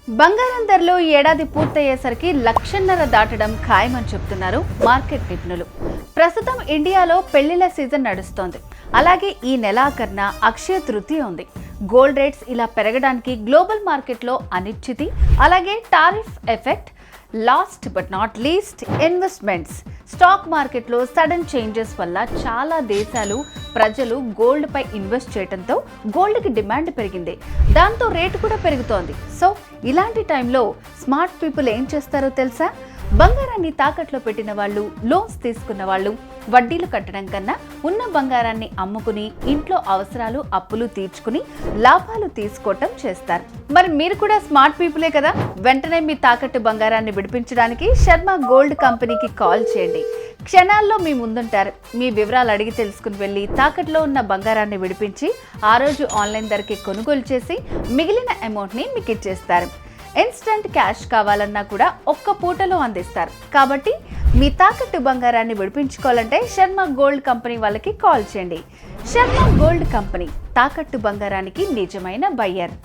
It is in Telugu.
బంగారం ధరలు ఈ ఏడాది పూర్తయ్యేసరికి 1,500,000 దాటడం ఖాయమని చెప్తున్నారు మార్కెట్ నిపుణులు. ప్రస్తుతం ఇండియాలో పెళ్లిళ్ల సీజన్ నడుస్తోంది. అలాగే ఈ నెలాఖరున అక్షయ తృతీయ ఉంది. గోల్డ్ రేట్స్ ఇలా పెరగడానికి గ్లోబల్ మార్కెట్లో అనిశ్చితి, అలాగే tariff effect, last but not least investments. Stock మార్కెట్లో సడన్ చేంజెస్ వల్ల చాలా దేశాలు ప్రజలు గోల్డ్ పై ఇన్వెస్ట్ చేయడంతో గోల్డ్కి డిమాండ్ పెరిగింది. దాంతో రేటు కూడా పెరుగుతోంది. సో ఇలాంటి టైంలో స్మార్ట్ పీపుల్ ఏం చేస్తారో తెలుసా? బంగారాన్ని తాకట్లో పెట్టిన వాళ్ళు, లోన్స్ తీసుకున్న వాళ్ళు వడ్డీలు కట్టడం కన్నా ఉన్న బంగారాన్ని అమ్ముకుని ఇంట్లో అవసరాలు, అప్పులు తీర్చుకుని లాభాలు తీసుకోవటం చేస్తారు. మరి మీరు కూడా స్మార్ట్ పీపులే కదా? వెంటనే మీ తాకట్టు బంగారాన్ని విడిపించడానికి శర్మ గోల్డ్ కంపెనీకి కాల్ చేయండి. క్షణాల్లో మీ ముందుంటారు. మీ వివరాలు అడిగి తెలుసుకుని వెళ్ళి తాకట్లో ఉన్న బంగారాన్ని విడిపించి ఆ రోజు ఆన్లైన్ ధరకి కొనుగోలు చేసి మిగిలిన అమౌంట్ని మీకు ఇచ్చేస్తారు. ఇన్స్టంట్ క్యాష్ కావాలన్నా కూడా ఒక్క పూటలో అందిస్తారు. కాబట్టి మీ తాకట్టు బంగారాన్ని విడిపించుకోవాలంటే శర్మ గోల్డ్ కంపెనీ వాళ్ళకి కాల్ చేయండి. శర్మ గోల్డ్ కంపెనీ తాకట్టు బంగారానికి నిజమైన బయ్యర్.